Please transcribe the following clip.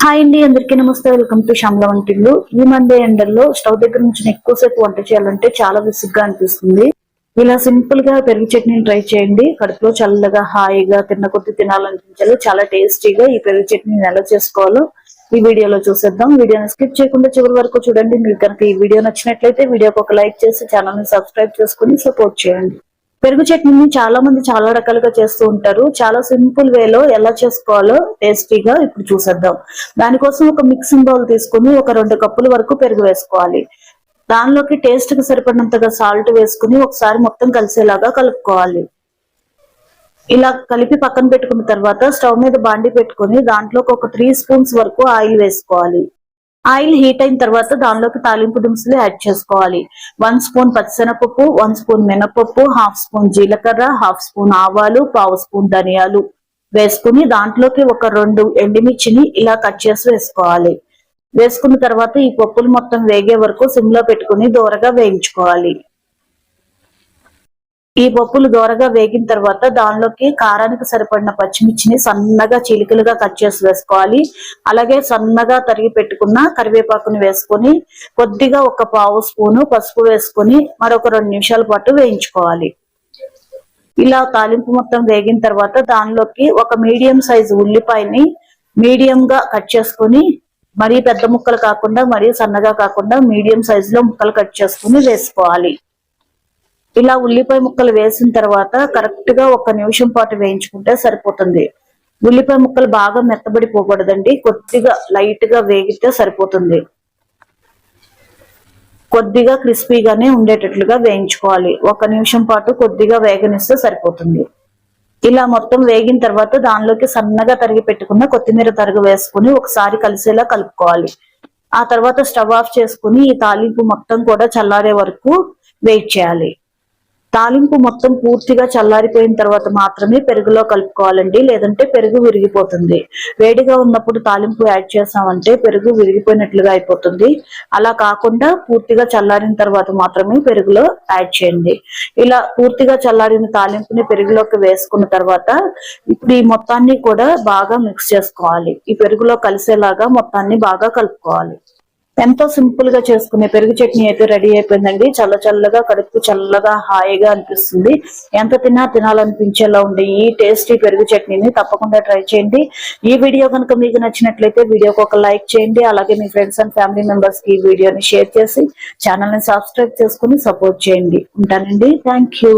Hi అండి, అందరికీ నమస్తే. వెల్కమ్ టు శ్యామల వంటిల్లు. ఈ మండే ఎండల్లో స్టవ్ దగ్గర నుంచి ఎక్కువసేపు వంట చేయాలంటే చాలా విసుగ్గా అనిపిస్తుంది. ఇలా సింపుల్ గా పెరుగు చట్నీని ట్రై చేయండి. కడుపులో చల్లగా హాయిగా తిన్న కొద్ది తినాలనిపించాలి. చాలా టేస్టీగా ఈ పెరుగు చట్నీని ఎలా చేసుకోవాలో ఈ వీడియోలో చూసేద్దాం. వీడియోని స్కిప్ చేయకుండా చివరి వరకు చూడండి. మీకు కనుక ఈ వీడియో నచ్చినట్లయితే వీడియోకి ఒక లైక్ చేసి ఛానల్ ని సబ్స్క్రైబ్ చేసుకుని సపోర్ట్ చేయండి. పెరుగు చట్నీని చాలా మంది చాలా రకాలుగా చేస్తూ ఉంటారు. చాలా సింపుల్ వేలో ఎలా చేసుకోవాలో టేస్టీగా ఇప్పుడు చూసేద్దాం. దానికోసం ఒక మిక్సింగ్ బౌల్ తీసుకుని ఒక 2 కప్పుల వరకు పెరుగు వేసుకోవాలి. దానిలోకి టేస్ట్ కి సరిపడినంతగా సాల్ట్ వేసుకుని ఒకసారి మొత్తం కలిసేలాగా కలుపుకోవాలి. ఇలా కలిపి పక్కన పెట్టుకున్న తర్వాత స్టవ్ మీద బాండి పెట్టుకుని దాంట్లోకి ఒక 3 స్పూన్స్ వరకు ఆయిల్ వేసుకోవాలి. ఆయిల్ హీట్ అయిన తర్వాత దానిలోకి తాలింపు దినుసులు యాడ్ చేసుకోవాలి. 1 స్పూన్ పచ్చిశనగపప్పు, 1 స్పూన్ మినపప్పు, 1/2 స్పూన్ జీలకర్ర, 1/2 స్పూన్ ఆవాలు, 1/2 స్పూన్ ధనియాలు వేసుకుని దాంట్లోకి ఒక 2 ఎండుమిర్చిని ఇలా కట్ చేసి వేసుకోవాలి. వేసుకున్న తర్వాత ఈ పప్పులు మొత్తం వేగే వరకు సిమ్ లో పెట్టుకుని దోరగా వేయించుకోవాలి. ఈ పప్పులు దోరగా వేగిన తర్వాత దానిలోకి కారానికి సరిపడిన పచ్చిమిర్చిని సన్నగా చీలికలుగా కట్ చేసి వేసుకోవాలి. అలాగే సన్నగా తరిగి పెట్టుకున్న కరివేపాకుని వేసుకొని కొద్దిగా ఒక 1/2 స్పూను పసుపు వేసుకొని మరొక 2 నిమిషాల పాటు వేయించుకోవాలి. ఇలా తాలింపు మొత్తం వేగిన తర్వాత దానిలోకి ఒక మీడియం సైజు ఉల్లిపాయని మీడియం గా కట్ చేసుకుని మరీ పెద్ద ముక్కలు కాకుండా మరీ సన్నగా కాకుండా మీడియం సైజులో ముక్కలు కట్ చేసుకుని వేసుకోవాలి. ఇలా ఉల్లిపాయ ముక్కలు వేసిన తర్వాత కరెక్ట్ గా 1 నిమిషం పాటు వేయించుకుంటే సరిపోతుంది. ఉల్లిపాయ ముక్కలు బాగా మెత్తబడిపోకూడదండి, కొద్దిగా లైట్ గా వేగితే సరిపోతుంది. కొద్దిగా క్రిస్పీగానే ఉండేటట్లుగా వేయించుకోవాలి. 1 నిమిషం పాటు కొద్దిగా వేగనిస్తే సరిపోతుంది. ఇలా మొత్తం వేగిన తర్వాత దానిలోకి సన్నగా తరిగి పెట్టుకున్న కొత్తిమీర తరుగు వేసుకుని ఒకసారి కలిసేలా కలుపుకోవాలి. ఆ తర్వాత స్టవ్ ఆఫ్ చేసుకుని ఈ తాలింపు మొత్తం కూడా చల్లారే వరకు వెయిట్ చేయాలి. తాలింపు మొత్తం పూర్తిగా చల్లారిపోయిన తర్వాత మాత్రమే పెరుగులో కలుపుకోవాలండి, లేదంటే పెరుగు విరిగిపోతుంది. వేడిగా ఉన్నప్పుడు తాలింపు యాడ్ చేసామంటే పెరుగు విరిగిపోయినట్లుగా అయిపోతుంది. అలా కాకుండా పూర్తిగా చల్లారిన తర్వాత మాత్రమే పెరుగులో యాడ్ చేయండి. ఇలా పూర్తిగా చల్లారిన తాలింపుని పెరుగులోకి వేసుకున్న తర్వాత ఇప్పుడు ఈ మొత్తాన్ని కూడా బాగా మిక్స్ చేసుకోవాలి. ఈ పెరుగులో కలిసేలాగా మొత్తాన్ని బాగా కలుపుకోవాలి. ఎంతో సింపుల్ గా చేసుకునే పెరుగు చట్నీ అయితే రెడీ అయిపోయిందండి. చల్ల చల్లగా కడుపు చల్లగా హాయిగా అనిపిస్తుంది. ఎంత తిన్నా తినాలనిపించేలా ఉండే ఈ టేస్టీ పెరుగు చట్నీని తప్పకుండా ట్రై చేయండి. ఈ వీడియో కనుక మీకు నచ్చినట్లయితే వీడియోకి ఒక లైక్ చేయండి. అలాగే మీ ఫ్రెండ్స్ అండ్ ఫ్యామిలీ మెంబర్స్ కి ఈ వీడియోని షేర్ చేసి ఛానల్ ని సబ్స్క్రైబ్ చేసుకుని సపోర్ట్ చేయండి. ఉంటానండి. Thank you.